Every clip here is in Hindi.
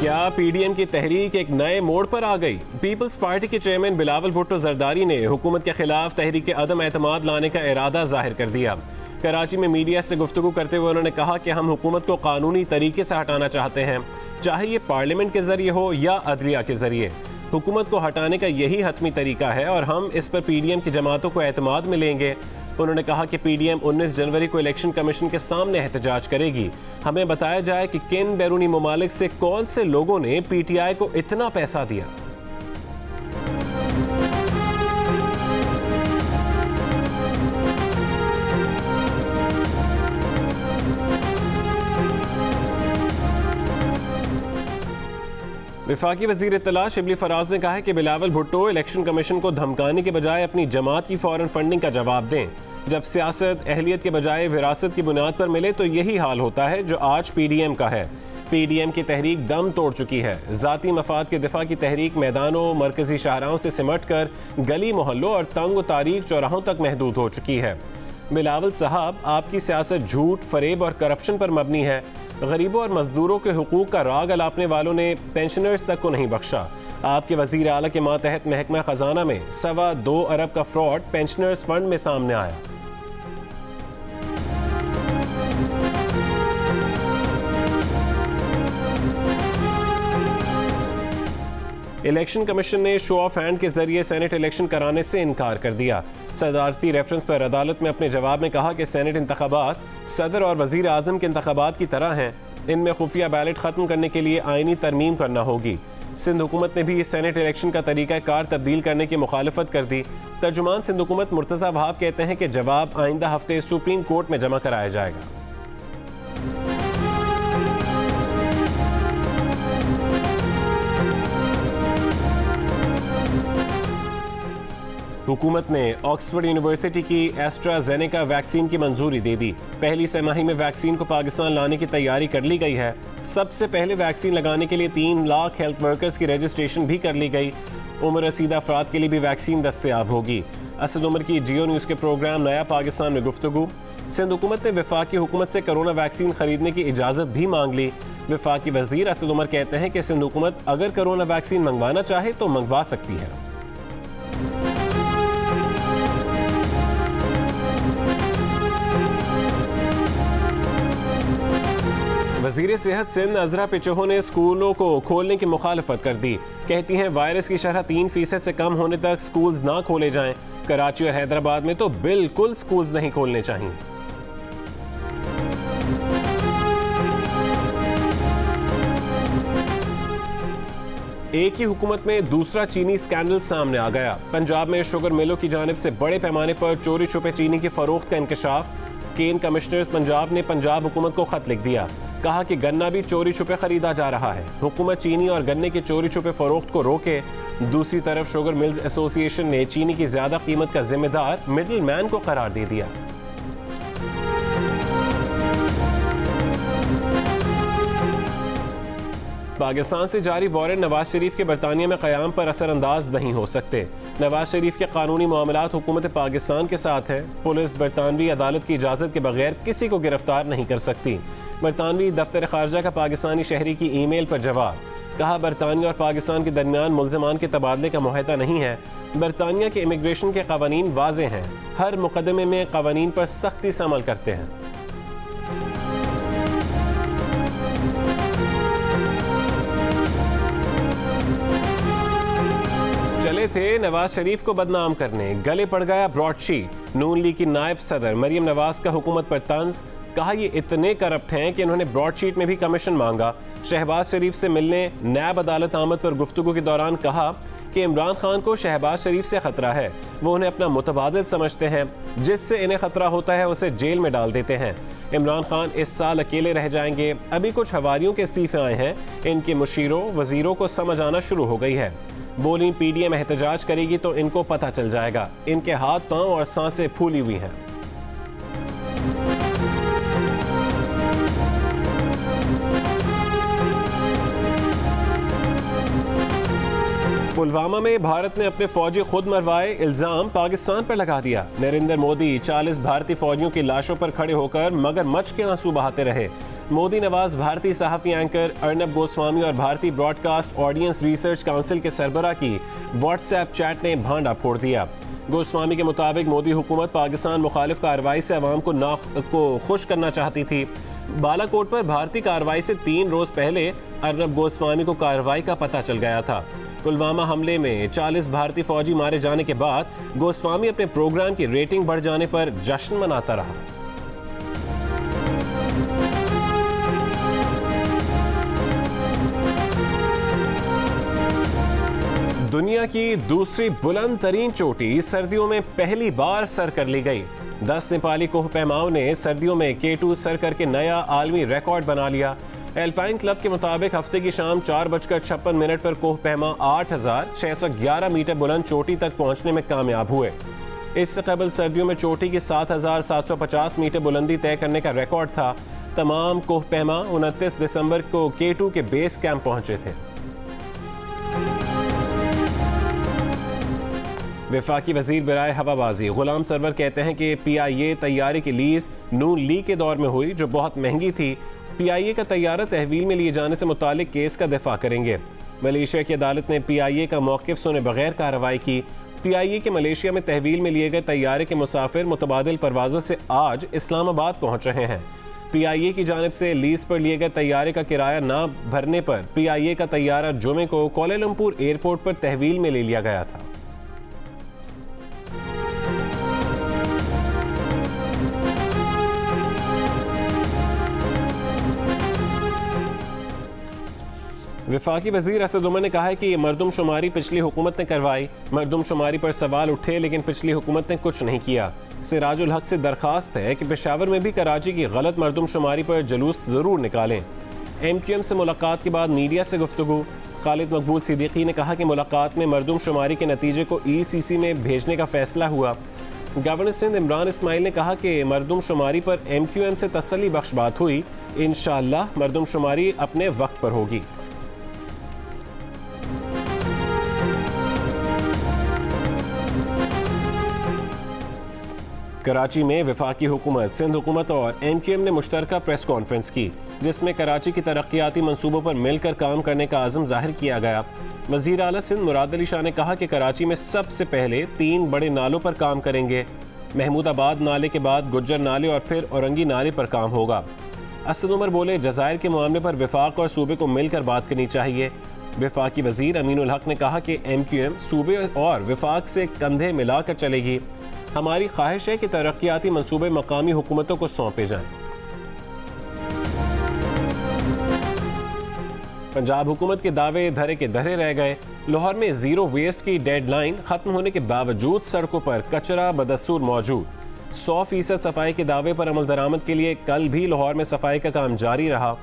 क्या पीडीएम की तहरीक एक नए मोड़ पर आ गई? पीपल्स पार्टी के चेयरमैन बिलावल भुट्टो जरदारी ने हुकूमत के खिलाफ तहरीक अदम एतमाद लाने का इरादा जाहिर कर दिया। कराची में मीडिया से गुफ्तगू करते हुए उन्होंने कहा कि हम हुकूमत को कानूनी तरीके से हटाना चाहते हैं, चाहे ये पार्लियामेंट के जरिए हो या अदलिया के जरिए। हुकूमत को हटाने का यही हतमी तरीका है और हम इस पर पीडीएम की जमातों को एतमाद में लेंगे। उन्होंने कहा कि पीडीएम 19 जनवरी को इलेक्शन कमीशन के सामने एहतजाज करेगी। हमें बताया जाए कि किन बैरूनी ममालिक से कौन से लोगों ने पीटीआई को इतना पैसा दिया। वफाकी वज़ीर इत्तला शिबली फराज ने कहा है कि बिलावल भुट्टो इलेक्शन कमीशन को धमकाने के बजाय अपनी जमात की फौरन फंडिंग का जवाब दें। जब सियासत अहलियत के बजाय विरासत की बुनियाद पर मिले तो यही हाल होता है जो आज पीडीएम का है। पीडीएम की तहरीक दम तोड़ चुकी है। ज़ाती मफाद के दिफा की तहरीक मैदानों, मरकजी शाहराहों से सिमट कर गली मोहल्लों और तंग व तारीक चौराहों तक महदूद हो चुकी है। बिलावल साहब, आपकी सियासत झूठ, फरेब और करप्शन पर मबनी है। गरीबों और मजदूरों के हुकूक का राग अलापने वालों ने पेंशनर्स तक को नहीं बख्शा। आपके वज़ीर आला के मातहत महकमा खजाना में 2.25 अरब का फ्रॉड पेंशनर्स फंड में सामने आया। इलेक्शन कमीशन ने शो ऑफ हैंड के जरिए सेनेट इलेक्शन कराने से इनकार कर दिया। सदारती रेफरेंस पर अदालत में अपने जवाब में कहा कि सेनेट इंतखाबात सदर और वजीर आजम के इंतखाबात की तरह हैं। इनमें खुफिया बैलेट खत्म करने के लिए आईनी तरमीम करना होगी। सिंध हुकूमत ने भी सेनेट इलेक्शन का तरीका कार तब्दील करने की मुखालफत कर दी। तर्जुमान सिंध हुकूमत मुर्तज़ा वहाब कहते हैं कि जवाब आइंदा हफ्ते सुप्रीम कोर्ट में जमा कराया जाएगा। हुकूमत ने ऑक्सफोर्ड यूनिवर्सिटी की एस्ट्राजेनेका वैक्सीन की मंजूरी दे दी। पहली तिमाही में वैक्सीन को पाकिस्तान लाने की तैयारी कर ली गई है। सबसे पहले वैक्सीन लगाने के लिए 3 लाख हेल्थ वर्कर्स की रजिस्ट्रेशन भी कर ली गई। उम्र रसीदा अफराद के लिए भी वैक्सीन दस्तयाब होगी। असद उमर की जियो न्यूज़ के प्रोग्राम नया पाकिस्तान में गुफ्तगू। सिंध हुकूमत ने वफाकी हुकूमत से कोरोना वैक्सीन खरीदने की इजाज़त भी मांग ली। वफाकी वजीर असद उमर कहते हैं कि सिंध हुकूमत अगर कोरोना वैक्सीन मंगवाना चाहे तो मंगवा सकती है। वज़ीर सेहत सिंध अजरा पिचोहो ने स्कूलों को खोलने की मुखालफत कर दी। कहती हैं वायरस की शरह 3% से कम होने तक स्कूल्स ना खोले जाएं। कराची और हैदराबाद में तो बिल्कुल स्कूल्स नहीं खोलने चाहिए। एक ही हुकूमत में दूसरा चीनी स्कैंडल सामने आ गया। पंजाब में शुगर मिलों की जानिब से बड़े पैमाने पर चोरी छुपे चीनी की फरोख्त का इंकशाफ। केन कमिश्नर्स पंजाब ने पंजाब हुकूमत को खत लिख दिया। कहा कि गन्ना भी चोरी छुपे खरीदा जा रहा है। हुकूमत चीनी और गन्ने की चोरी छुपे फरोख्त को रोके। दूसरी तरफ शुगर मिल्स एसोसिएशन ने चीनी की ज्यादा कीमत का जिम्मेदार मिडिल मैन को करार दे दिया। पाकिस्तान से जारी वारंट नवाज शरीफ के बरतानिया में क़याम पर असरअंदाज नहीं हो सकते। नवाज शरीफ के कानूनी मामलात हुकूमत पाकिस्तान के साथ है। पुलिस बरतानवी अदालत की इजाज़त के बगैर किसी को गिरफ्तार नहीं कर सकती। बरतानवी दफ्तर खारजा का पाकिस्तानी शहरी की ईमेल पर जवाब। कहा बरतानिया और पाकिस्तान के दरमियान मुल्ज़मान के तबादले का मुआहदा नहीं है। बरतानिया के इमिग्रेशन के क़वानीन वाज़े हैं। हर मुकदमे में क़वानीन पर सख्ती से अमल करते हैं। चले थे नवाज शरीफ को बदनाम करने, गले पड़ गया ब्रॉडशीट। नून लीग की नायब सदर मरियम नवाज का हुकूमत पर तंज। कहा ये इतने करप्ट हैं कि इन्होंने ब्रॉडशीट में भी कमीशन मांगा। शहबाज शरीफ से मिलने नैब अदालत आमद पर गुफ्तगू के दौरान कहा कि इमरान खान को शहबाज शरीफ से खतरा है। वो उन्हें अपना मुतबादिल समझते हैं। जिससे इन्हें खतरा होता है उसे जेल में डाल देते हैं। इमरान खान इस साल अकेले रह जाएंगे। अभी कुछ हवारियों के इस्तीफे आए हैं। इनके मुशीरों वजीरों को समझ आना शुरू हो गई है। बोली पीडीएम एहतजाज करेगी तो इनको पता चल जाएगा। इनके हाथ पांव और सांसें फूली हुई हैं। पुलवामा में भारत ने अपने फौजी खुद मरवाए इल्जाम पाकिस्तान पर लगा दिया। नरेंद्र मोदी 40 भारतीय फौजियों की लाशों पर खड़े होकर मगरमच्छ के आंसू बहाते रहे। मोदी नवाज भारतीय सहाफ़ी एंकर अर्नब गोस्वामी और भारतीय ब्रॉडकास्ट ऑडियंस रिसर्च काउंसिल के सरबराह की व्हाट्सएप चैट ने भांडा फोड़ दिया। गोस्वामी के मुताबिक मोदी हुकूमत पाकिस्तान मुखालिफ कार्रवाई से अवाम को खुश करना चाहती थी। बालाकोट पर भारतीय कार्रवाई से 3 रोज पहले अर्नब गोस्वामी को कार्रवाई का पता चल गया था। पुलवामा हमले में 40 भारतीय फौजी मारे जाने के बाद गोस्वामी अपने प्रोग्राम की रेटिंग बढ़ जाने पर जश्न मनाता रहा। दुनिया की दूसरी बुलंद तरीन चोटी सर्दियों में पहली बार सर कर ली गई। 10 नेपाली कोह पैमाओं ने सर्दियों में K2 सर करके नया आलमी रिकॉर्ड बना लिया। एल्पाइन क्लब के मुताबिक हफ्ते की शाम 4:56 पर कोह पैमा 8,611 मीटर बुलंद चोटी तक पहुंचने में कामयाब हुए। इससे कबल सर्दियों में चोटी की 7,750 मीटर बुलंदी तय करने का रिकॉर्ड था। तमाम कोह पैमा 29 दिसंबर को K2 के बेस कैंप पहुंचे थे। वफाकी वजीर बराए हवाबाजी गुलाम सरवर कहते हैं कि PIA तैयारे की लीज नून लीग के दौर में हुई जो बहुत महंगी थी। PIA का तैयारा तहवील में लिए जाने से मुतालिक केस का दिफा करेंगे। मलेशिया की अदालत ने PIA का मौक़िफ़ सुने बगैर कार्रवाई की। PIA के मलेशिया में तहवील में लिए गए तैयारे के मुसाफिर मुतबादिल परवाज़ों से आज इस्लामाबाद पहुँच रहे हैं। PIA की जानिब से लीज पर लिए गए तैयारे का किराया ना भरने पर PIA का तैयारा जुमे को कोलालमपुर एयरपोर्ट पर तहवील में ले लिया गया था। वफाकी वजीर असद उमर ने कहा है कि ये मरदमशुमारी पिछली हुकूमत ने करवाई। मरदमशुमारी पर सवाल उठे लेकिन पिछली हुकूमत ने कुछ नहीं किया। सिराजुल हक से दरखास्त है कि पेशावर में भी कराची की गलत मरदमशुमारी पर जुलूस ज़रूर निकालें। MQM से मुलाकात के बाद मीडिया से गुफ्तगू। खालिद मकबूल सिद्दीकी ने कहा कि मुलाकात में मरदमशुमारी के नतीजे को ECC में भेजने का फैसला हुआ। गवर्नर सिंध इमरान इस्माइल ने कहा कि मरदमशुमारी पर MQM से तसल्ली बख्श बात हुई। इंशाअल्लाह मरदमशुमारी अपने वक्त पर होगी। कराची में वफाकी हुकूमत, सिंध हुकूमत और MQM ने मुश्तरका प्रेस कॉन्फ्रेंस की जिसमें कराची की तरक्याती मंसूबों पर मिलकर काम करने का आज़म जाहिर किया गया। वज़ीर आला सिंध मुराद अली शाह ने कहा कि कराची में सबसे पहले 3 बड़े नालों पर काम करेंगे। महमूदाबाद नाले के बाद गुज्जर नाले और फिर औरंगी नाले पर काम होगा। असद उमर बोले, जज़ायर के मामले पर वफाक और सूबे को मिलकर बात करनी चाहिए। वफाकी वज़ीर अमीनुल हक ने कहा कि MQM सूबे और वफाक से कंधे मिलाकर चलेगी। हमारी ख्वाहिश है कि तरक्याती मंसूबे मकामी हुकूमतों को सौंपे जाएं। पंजाब हुकूमत के दावे धरे के धरे रह गए। लाहौर में ज़ीरो वेस्ट की डेडलाइन ख़त्म होने के बावजूद सड़कों पर कचरा बदस्तूर मौजूद। 100% सफाई के दावे पर अमल दरामद के लिए कल भी लाहौर में सफाई का काम जारी रहा।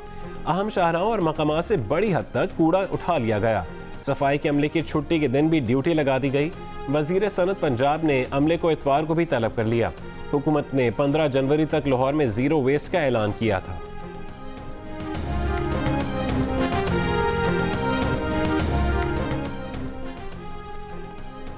अहम शाहराहों और मकामात से बड़ी हद तक कूड़ा उठा लिया गया। सफाई के अमले की छुट्टी के दिन भी ड्यूटी लगा दी गई। वज़ीर सनत पंजाब ने अमले को इतवार को भी तलब कर लिया। हुकूमत ने 15 जनवरी तक लाहौर में ज़ीरो वेस्ट का ऐलान किया था।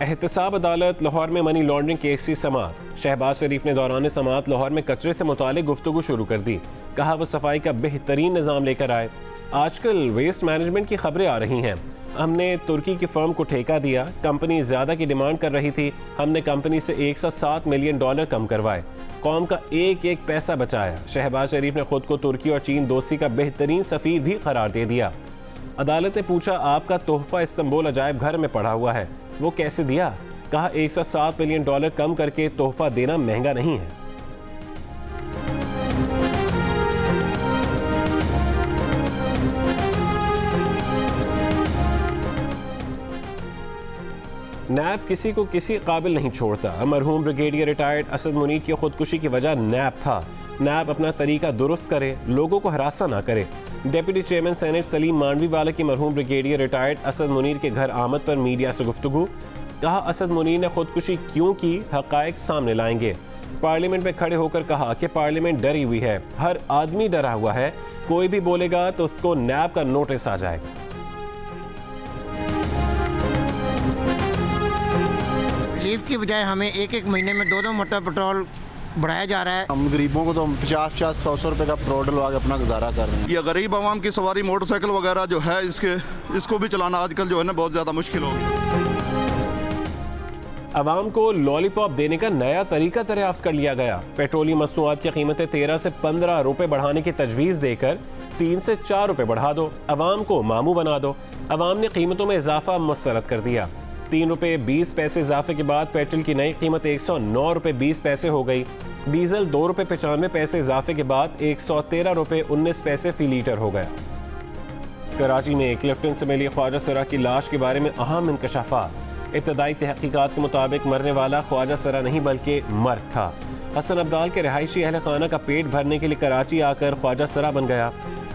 एहतसाब अदालत लाहौर में मनी लॉन्ड्रिंग केस की समाअत। शहबाज शरीफ ने दौरान समाअत लाहौर में कचरे से मुतालिक गुफ्तगू शुरू कर दी। कहा वो सफाई का बेहतरीन निज़ाम लेकर आए। आजकल वेस्ट मैनेजमेंट की खबरें आ रही हैं। हमने तुर्की की फर्म को ठेका दिया। कंपनी ज़्यादा की डिमांड कर रही थी। हमने कंपनी से $107 मिलियन कम करवाए। कौम का एक एक पैसा बचाया। शहबाज शरीफ ने खुद को तुर्की और चीन दोस्ती का बेहतरीन सफ़ीर भी करार दे दिया। अदालत ने पूछा, आपका तोहफा इस्तांबुल अजायब घर में पड़ा हुआ है, वो कैसे दिया? कहा, $107 मिलियन कम करके तोहफा देना महंगा नहीं है। नैब किसी को किसी काबिल नहीं छोड़ता। मरहूम ब्रिगेडियर रिटायर्ड असद मुनीर की खुदकुशी की वजह नैब था। नैब अपना तरीका दुरुस्त करे, लोगों को हरासा ना करे। Deputy chairman senate Saleem Mandviwalla की मरहूम ब्रिगेडियर रिटायर्ड असद मुनीर के घर आमद पर मीडिया से गुफ्तगू। कहा, असद मुनीर ने खुदकुशी क्यों की, हक़ाइक़ सामने लाएंगे। पार्लियामेंट में खड़े होकर कहा कि पार्लियामेंट डरी हुई है, हर आदमी डरा हुआ है, कोई भी बोलेगा तो उसको नैब का नोटिस आ जाएगा। रिलीफ की बजाय हमें एक एक महीने में 2-2 मरतबा पेट्रोल बढ़ाया जा रहा है। हम गरीबों को तो 50-50, 100-100 रुपये का पेट्रोल डलवा के अपना गुजारा कर रहे हैं। ये गरीब आवाम की सवारी मोटरसाइकिल वगैरह जो है इसको भी चलाना आजकल जो है ना बहुत ज़्यादा मुश्किल हो गई। अवाम को लॉलीपॉप देने का नया तरीका दरियाफ्त कर लिया गया। पेट्रोलियम मसनूआत की कीमतें 13 से 15 रुपए बढ़ाने की तजवीज़ देकर 3 से 4 रुपए बढ़ा दो, अवाम को मामू बना दो। अवाम ने कीमतों में इजाफा मुस्तरद कर दिया। 3 रुपए 20 पैसे इजाफे के बाद पेट्रोल की नई कीमत 109 रुपए 20 पैसे हो गई। डीजल 2 रुपए 95 पैसे इजाफे के बाद 113 रुपए 19 पैसे फी लीटर हो गया। कराची में क्लिफ्टन से मिली ख्वाजा सरा की लाश के बारे में अहम इंकशाफात। इब्तदाई तहकीकात के मुताबिक मरने वाला ख्वाजा सरा नहीं बल्कि मर्द था। हसन अब्दाल के रहायशी अहल खाना का पेट भरने के लिए कराची आकर ख्वाजा सरा बन गया।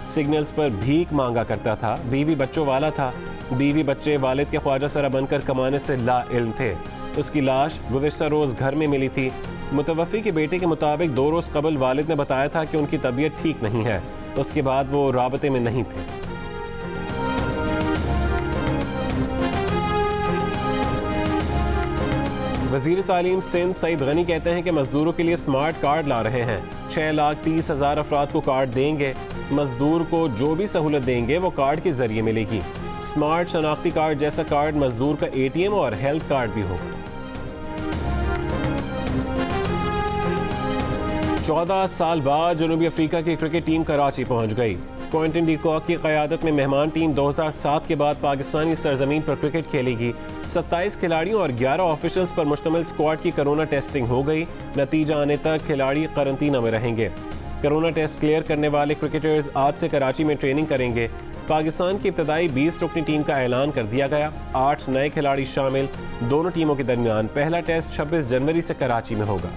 सिग्नल्स पर भीख मांगा करता था। बीवी बच्चों वाला था। बीवी बच्चे वालिद के ख्वाजा सरा बनकर कमाने से ला इल्म थे। उसकी लाश गुज़िश्ता रोज़ घर में मिली थी। मुतवफ़ी के बेटे के मुताबिक 2 रोज़ कबल वालिद ने बताया था कि उनकी तबीयत ठीक नहीं है। उसके बाद वो राबते में नहीं थे। वज़ीर तालीम सिंध सईद गनी कहते हैं कि मजदूरों के लिए स्मार्ट कार्ड ला रहे हैं। 6,30,000 अफराद को कार्ड देंगे। मजदूर को जो भी सहूलत देंगे वो कार्ड के जरिए मिलेगी। स्मार्ट शनाख्ती कार्ड जैसा कार्ड मजदूर का ATM और हेल्थ कार्ड भी होगा। 14 साल बाद जनूबी अफ्रीका की क्रिकेट टीम कराची पहुंच गई। क्विंटन डी कॉक की क़यादत में मेहमान टीम 2007 के बाद पाकिस्तानी सरजमीन पर क्रिकेट खेलेगी। 27 खिलाड़ियों और 11 ऑफिशियल्स पर मुश्तमिल स्क्वाड की कोरोना टेस्टिंग हो गई। नतीजा आने तक खिलाड़ी क्वारंटीन में रहेंगे। कोरोना टेस्ट क्लियर करने वाले क्रिकेटर्स आज से कराची में ट्रेनिंग करेंगे। पाकिस्तान की इब्तदाई 20 रुकनी टीम का ऐलान कर दिया गया। 8 नए खिलाड़ी शामिल। दोनों टीमों के दरमियान पहला टेस्ट 26 जनवरी से कराची में होगा।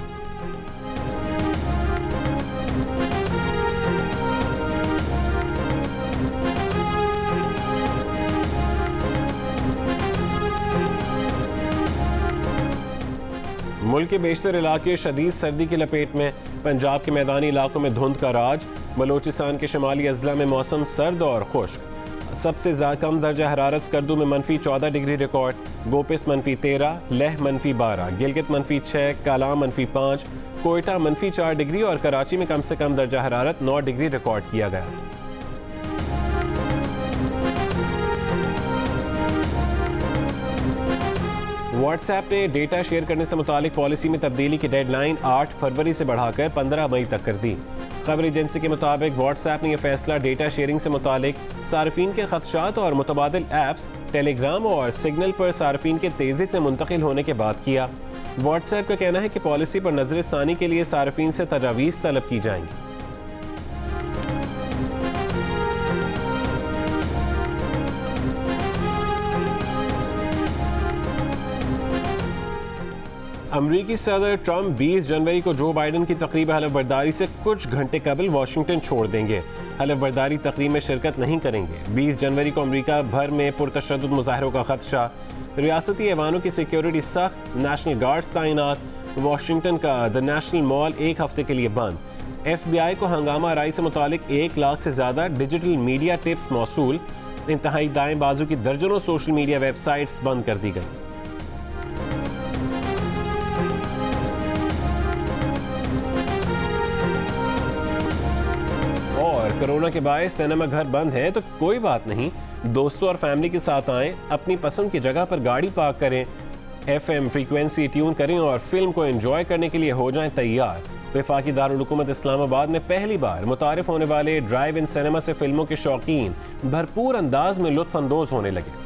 मुल्क के बेशतर इलाके शदीद सर्दी की लपेट में। पंजाब के मैदानी इलाकों में धुंध का राज। बलोचिस्तान के शुमाली अजला में मौसम सर्द और खुश्क। सबसे कम दर्जा हरारत स्कर्दू में -14 degree record. गोपिस -13, Leh -12, Gilgit -6, Kalam -5, Quetta -4 degree और कराची में कम से कम दर्जा हरारत 9 डिग्री रिकॉर्ड किया गया। व्हाट्सएप ने डेटा शेयर करने से मुतालिक पॉलिसी में तब्दीली की डेडलाइन 8 फरवरी से बढ़ाकर 15 मई तक कर दी। खबर एजेंसी के मुताबिक व्हाट्सएप ने यह फैसला डेटा शेयरिंग से मुतालिक सार्फिन के खदशात और मुतबादिल ऐप्स टेलीग्राम और सिग्नल पर सार्फिन के तेज़ी से मुंतकिल होने के बाद किया। व्हाट्सएप का कहना है कि पॉलिसी पर नजर सानी के लिए सार्फिन से तजावीज़ तलब की जाएंगी। अमरीकी सदर ट्रंप 20 जनवरी को जो बाइडन की तकरीब हलफ बर्दारी से कुछ घंटे कबल वाशिंगटन छोड़ देंगे। हलफ बर्दारी तकरीब में शिरकत नहीं करेंगे। 20 जनवरी को अमरीका भर में पुरतशद्दुद मुजाहरों का खदशा। रियासती ऐवानों की सिक्योरिटी सख्त। नेशनल गार्ड्स तैनात। वाशिंगटन का द नेशनल मॉल 1 हफ्ते के लिए बंद। FBI को हंगामा आराई से मुतालिक 1 लाख से ज़्यादा डिजिटल मीडिया टिप्स मौसूल। इंतहाई दाएं बाजू की दर्जनों सोशल मीडिया वेबसाइट्स बंद कर दी गई। कोरोना के बायस सिनेमा घर बंद है तो कोई बात नहीं, दोस्तों और फैमिली के साथ आएं। अपनी पसंद की जगह पर गाड़ी पार्क करें, FM फ्रीक्वेंसी ट्यून करें और फिल्म को एंजॉय करने के लिए हो जाएं तैयार। वफाकी दारुल हुकूमत इस्लामाबाद में पहली बार मुतारिफ होने वाले ड्राइव इन सिनेमा से फिल्मों के शौकीन भरपूर अंदाज में लुत्फ अंदोज होने लगे।